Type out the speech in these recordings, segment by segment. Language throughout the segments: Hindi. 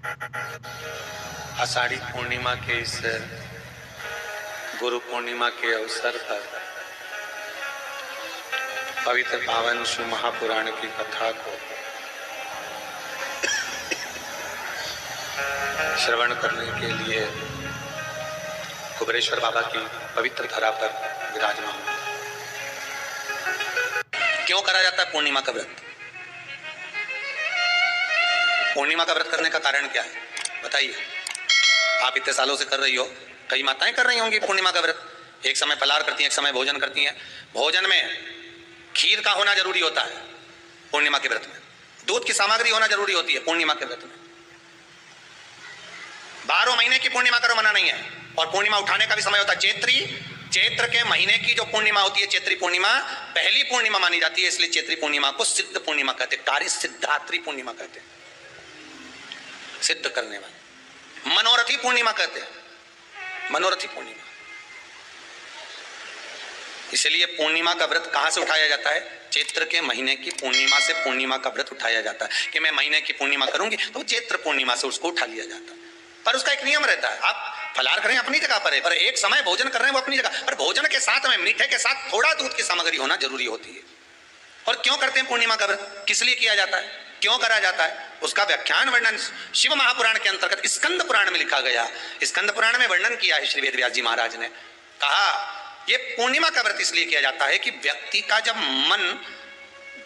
आषाढ़ी पूर्णिमा के इस गुरु पूर्णिमा के अवसर पर पवित्र पावन शिव महापुराण की कथा को श्रवण करने के लिए कुबेरेश्वर बाबा की पवित्र धरा पर विराजमान। क्यों करा जाता है पूर्णिमा का व्रत? पूर्णिमा का व्रत करने का कारण क्या है बताइए? आप इतने सालों से कर रही हो, कई माताएं कर रही होंगी पूर्णिमा का व्रत। एक समय फलाहार करती हैं, एक समय भोजन करती हैं। भोजन में खीर का होना जरूरी होता है पूर्णिमा के व्रत में। दूध की सामग्री होना जरूरी होती है पूर्णिमा के व्रत में। 12 महीने की पूर्णिमा करो मना नहीं है। और पूर्णिमा उठाने का भी समय होता है चैत्री। चैत्र के महीने की जो पूर्णिमा होती है, चैत्री पूर्णिमा पहली पूर्णिमा मानी जाती है, इसलिए चैत्री पूर्णिमा को सिद्ध पूर्णिमा कहते हैं। कार्य सिद्धात्री पूर्णिमा कहते हैं, सिद्ध करने वाले। मनोरथी पूर्णिमा कहते हैं, मनोरथी पूर्णिमा। इसलिए पूर्णिमा का व्रत कहां से उठाया जाता है? चैत्र के महीने की पूर्णिमा से पूर्णिमा का व्रत उठाया जाता है कि मैं महीने की पूर्णिमा करूंगी तो चैत्र पूर्णिमा से उसको उठा लिया जाता है। पर उसका एक नियम रहता है, आप फलाहार करें अपनी जगह पर है, पर एक समय भोजन कर रहे हैं वो अपनी जगह पर। भोजन के साथ में मीठे के साथ थोड़ा दूध की सामग्री होना जरूरी होती है। और क्यों करते हैं पूर्णिमा का व्रत? किस लिए किया जाता है, क्यों करा जाता है? उसका व्याख्यान वर्णन शिव महापुराण के अंतर्गत स्कंद पुराण में लिखा गया। स्कंद पुराण में वर्णन किया है श्री वेदव्यास जी महाराज ने। कहा ये पूर्णिमा का व्रत इसलिए किया जाता है कि व्यक्ति का जब मन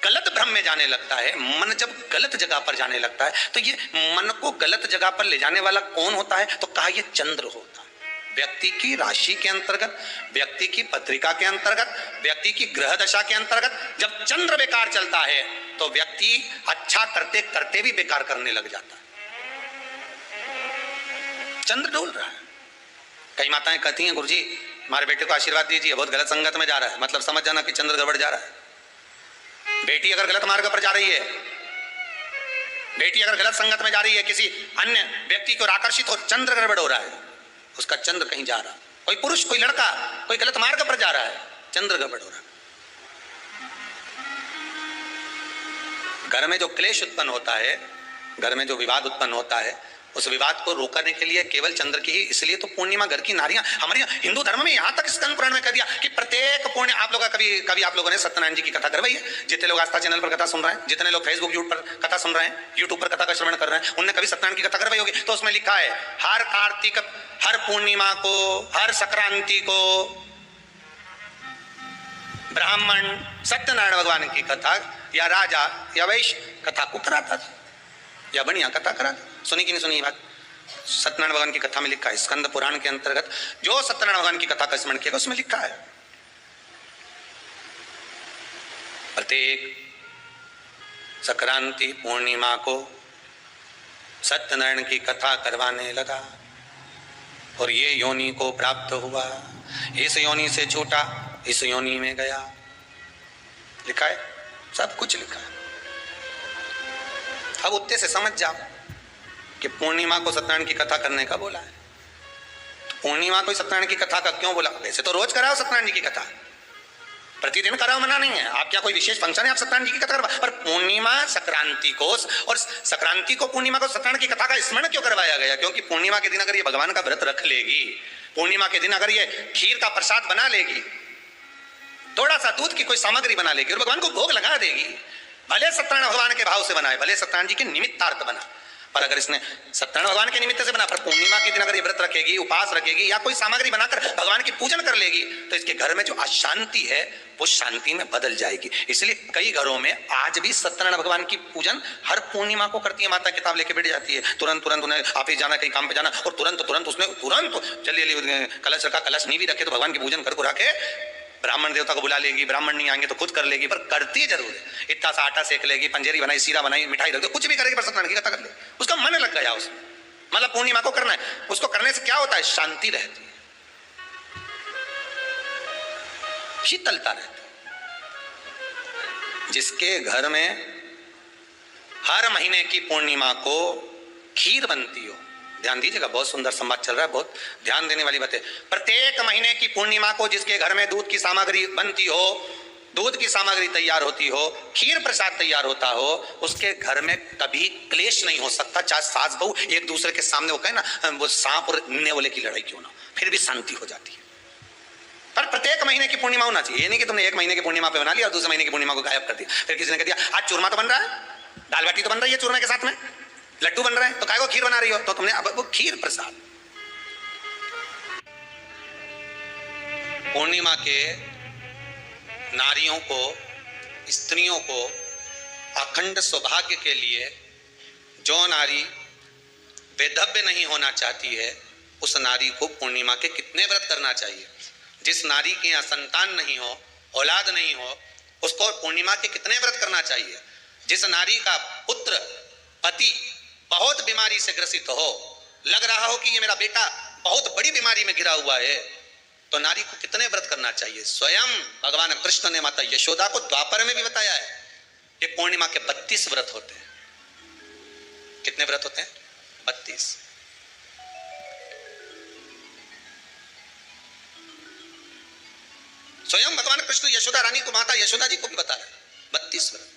गलत भ्रम में जाने लगता है, मन जब गलत जगह पर जाने लगता है, तो ये मन को गलत जगह पर ले जाने वाला कौन होता है? तो कहा ये चंद्र होता है। व्यक्ति की राशि के अंतर्गत, व्यक्ति की पत्रिका के अंतर्गत, व्यक्ति की ग्रह दशा के अंतर्गत जब चंद्र बेकार चलता है तो व्यक्ति अच्छा करते करते भी बेकार करने लग जाता है। चंद्र डोल रहा है। कई माताएं कहती हैं गुरुजी हमारे बेटे को आशीर्वाद दीजिए, बहुत गलत संगत में जा रहा है। मतलब समझ जाना कि चंद्र गड़बड़ जा रहा है। बेटी अगर गलत मार्ग पर जा रही है, बेटी अगर गलत संगत में जा रही है, किसी अन्य व्यक्ति को आकर्षित हो, चंद्र गड़बड़ हो रहा है, उसका चंद्र कहीं जा रहा है। कोई पुरुष, कोई लड़का कोई गलत मार्ग पर जा रहा है, चंद्र गड़बड़ हो रहा है। घर में जो क्लेश उत्पन्न होता है, घर में जो विवाद उत्पन्न होता है, उस विवाद को रोकने के लिए केवल चंद्र की ही, इसलिए तो पूर्णिमा घर की नारियां हमारे हिंदू धर्म में यहाँ तक स्कंद पुराण में कह दिया कि प्रत्येक पूर्ण आप लोग कभी आप लोगों ने सत्यनारायण जी की कथा करवाई है? जितने लोग आस्था चैनल पर कथा सुन रहे हैं, जितने लोग फेसबुक यूट्यूब पर कथा सुन रहे हैं, यूट्यूब पर कथा का श्रवण कर रहे हैं, उनने कभी सत्यनारायण की कथा करवाई होगी। तो उसमें लिखा है हर कार्तिक, हर पूर्णिमा को, हर संक्रांति को ब्राह्मण सत्यनारायण भगवान की कथा या राजा या वैश्य कथा को कराता था या बढ़िया कथा कराता। सुनी कि नहीं सुनी बात? सत्यनारायण भगवान की कथा में लिखा है, स्कंद पुराण के अंतर्गत जो सत्यनारायण भगवान की कथा का स्मरण किया उसमें लिखा है प्रत्येक संक्रांति पूर्णिमा को सत्यनारायण की कथा करवाने लगा और ये योनि को प्राप्त हुआ, इस योनि से छूटा, इस योनि में गया। लिखा है, सब कुछ लिखा है। अब उत्ते से समझ जाओ कि पूर्णिमा को सत्यनारायण की कथा करने का बोला है। तो पूर्णिमा को सत्यनारायण की कथा का क्यों बोला? वैसे तो रोज कराओ सत्यनारायण जी की कथा, प्रतिदिन कराओ, मना नहीं है। आप क्या कोई विशेष फंक्शन है आप सत्यनारायण जी की कथा करवा, पर पूर्णिमा संक्रांति को और संक्रांति को पूर्णिमा को सत्यनारायण की कथा का स्मरण क्यों करवाया गया? क्योंकि पूर्णिमा के दिन अगर ये भगवान का व्रत रख लेगी, पूर्णिमा के दिन अगर ये खीर का प्रसाद बना लेगी, थोड़ा सा दूध की कोई सामग्री बना लेगी और भगवान को भोग लगा देगी, भले सत्यनारायण भगवान के भाव से बनाए, भले सत्यनारायण जी के निमित्तार्थ बना, पर अगर इसने सत्यनारायण भगवान के निमित्त से बना, पर पूर्णिमा के दिन अगर ये व्रत रखेगी, उपास रखेगी या कोई सामग्री बनाकर भगवान की पूजन कर लेगी, तो इसके घर में जो अशांति है वो शांति में बदल जाएगी। इसलिए कई घरों में आज भी सत्यनारायण भगवान की पूजन हर पूर्णिमा को करती है। माता किताब लेके बैठ जाती है, तुरंत तुरंत उन्हें ऑफिस जाना, कहीं काम पे जाना, और तुरंत उसने जल्दी कलश रखा, कलश नहीं भी रखे तो भगवान की पूजन कर रखे, ब्राह्मण देवता को बुला लेगी, ब्राह्मण नहीं आएंगे तो खुद कर लेगी, पर करती जरूर है। इतना सा आटा सेक लेगी, पंजेरी बनाई, सीरा बनाई, मिठाई रख दो, कुछ भी करेगी, पर सत्यनारायण की कथा कर ले। उसका मन लग गया उसमें, मतलब पूर्णिमा को करना है। उसको करने से क्या होता है? शांति रहती है, शीतलता रहती है। जिसके घर में हर महीने की पूर्णिमा को खीर बनती हो, ध्यान दीजिएगा, बहुत सुंदर संवाद चल रहा है, बहुत ध्यान देने वाली बात है। प्रत्येक महीने की पूर्णिमा को जिसके घर में दूध की सामग्री बनती हो, दूध की सामग्री तैयार होती हो, खीर प्रसाद तैयार होता हो, उसके घर में कभी क्लेश नहीं हो सकता, चाहे सास बहू एक दूसरे के सामने वो कहे ना वो सांप और नेवले की लड़ाई क्यों ना, फिर भी शांति हो जाती है। पर प्रत्येक महीने की पूर्णिमा होना चाहिए। ये नहीं कि तुमने एक महीने की पूर्णिमा पे बना लिया और दूसरे महीने की पूर्णिमा को गायब कर दिया। फिर किसी ने कह दिया आज चूरमा तो बन रहा है, दाल बाटी तो बन रही है चूरमे के साथ में, लड्डू बन रहे हैं, तो काय को खीर बना रही हो, तो तुमने अब वो खीर प्रसाद। पूर्णिमा के नारियों को, स्त्रियों को अखंड सौभाग्य के लिए जो नारी वैधव्य नहीं होना चाहती है, उस नारी को पूर्णिमा के कितने व्रत करना चाहिए। जिस नारी के यहाँ संतान नहीं हो, औलाद नहीं हो, उसको पूर्णिमा के कितने व्रत करना चाहिए। जिस नारी का पुत्र पति बहुत बीमारी से ग्रसित हो, लग रहा हो कि ये मेरा बेटा बहुत बड़ी बीमारी में घिरा हुआ है, तो नारी को कितने व्रत करना चाहिए। स्वयं भगवान कृष्ण ने माता यशोदा को द्वापर में भी बताया है कि पूर्णिमा के 32 व्रत होते हैं। कितने व्रत होते हैं? 32। स्वयं भगवान कृष्ण यशोदा रानी को, माता यशोदा जी को भी बता रहे हैं 32 व्रत।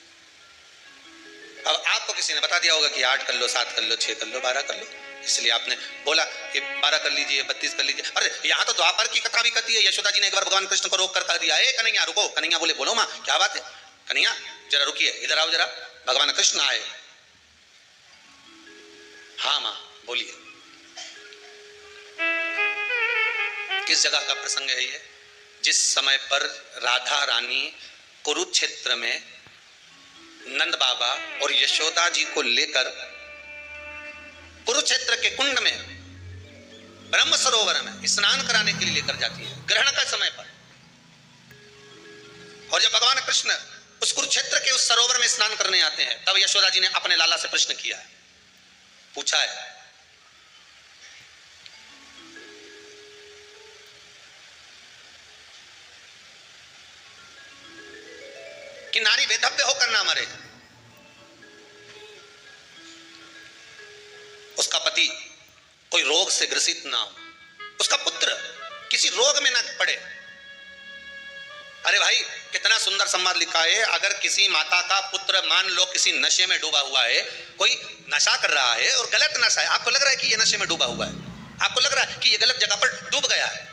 अब आपको किसी ने बता दिया होगा कि 8 कर लो, 7 कर लो, 6 कर लो, 12 कर लो, इसलिए आपने बोला कि 12 कर लीजिए, 32 कर लीजिए। अरे यहाँ तो द्वापर की कथा भी कहती है। यशोदा जी ने एक बार भगवान कृष्ण को रोक कर कह दिया, ए कन्हैया रुको। कन्हैया बोले बोलो माँ क्या बात है। कन्हैया जरा रुकिए, इधर आओ जरा। भगवान कृष्ण आए। हाँ माँ बोलिए। किस जगह का प्रसंग है ये? जिस समय पर राधा रानी कुरुक्षेत्र में नंद बाबा और यशोदा जी को लेकर कुरुक्षेत्र के कुंड में, ब्रह्म सरोवर में स्नान कराने के लिए लेकर जाती है, ग्रहण का समय पर। और जब भगवान कृष्ण उस कुरुक्षेत्र के उस सरोवर में स्नान करने आते हैं, तब यशोदा जी ने अपने लाला से प्रश्न किया है, पूछा है कि नारी वेधव्य होकर ना मरे, उसका पति कोई रोग से ग्रसित ना हो, उसका पुत्र किसी रोग में ना पड़े। अरे भाई कितना सुंदर संवाद लिखा है। अगर किसी माता का पुत्र मान लो किसी नशे में डूबा हुआ है, कोई नशा कर रहा है और गलत नशा है, आपको लग रहा है कि ये नशे में डूबा हुआ है, आपको लग रहा है कि ये गलत जगह पर डूब गया है,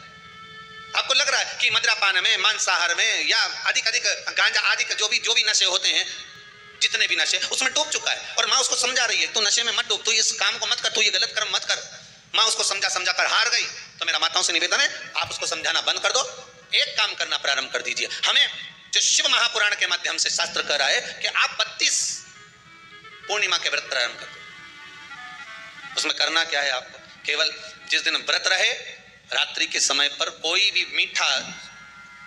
आपको लग रहा है कि मदिरापान में, मांसाहार में या अधिक गांजा आदि जो भी नशे होते हैं, जितने भी नशे, उसमें डूब चुका है। और माँ उसको समझा रही है, तू नशे में मत डूब, तू इस काम को मत कर, तू ये गलत कर्म मत कर। माँ उसको समझा कर हार गई। तो मेरा माताओं से निवेदन है, आप उसको समझाना बंद कर दो, एक काम करना प्रारंभ कर दीजिए। हमें जो शिव महापुराण के माध्यम से शास्त्र कह रहा है कि आप 32 पूर्णिमा के व्रत प्रारंभ कर दो। उसमें करना क्या है आपको? केवल जिस दिन व्रत रहे, रात्रि के समय पर कोई भी मीठा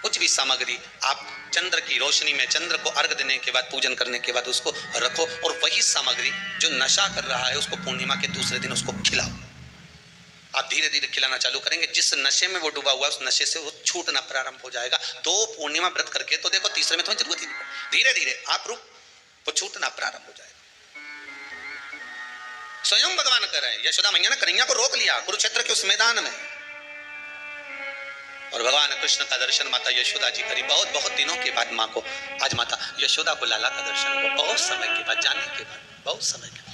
कुछ भी सामग्री आप चंद्र की रोशनी में, चंद्र को अर्घ देने के बाद, पूजन करने के बाद उसको रखो, और वही सामग्री जो नशा कर रहा है उसको पूर्णिमा के दूसरे दिन उसको खिलाओ। आप धीरे धीरे खिलाना चालू करेंगे, जिस नशे में वो डूबा हुआ है उस नशे से वो छूटना प्रारंभ हो जाएगा। 2 पूर्णिमा व्रत करके तो देखो, तीसरे में तुम्हें जरूरत ही नहीं, धीरे धीरे आप रुक, वो छूटना प्रारंभ हो जाएगा। स्वयं भगवान कर रहे हैं, यशोदा मैया ने कन्हैया को रोक लिया कुरुक्षेत्र के उस मैदान में, और भगवान कृष्ण का दर्शन माता यशोदा जी करी। बहुत दिनों के बाद माँ को, आज माता यशोदा को लाला का दर्शन हुआ, बहुत समय के बाद, जाने के बाद, बहुत समय के बाद।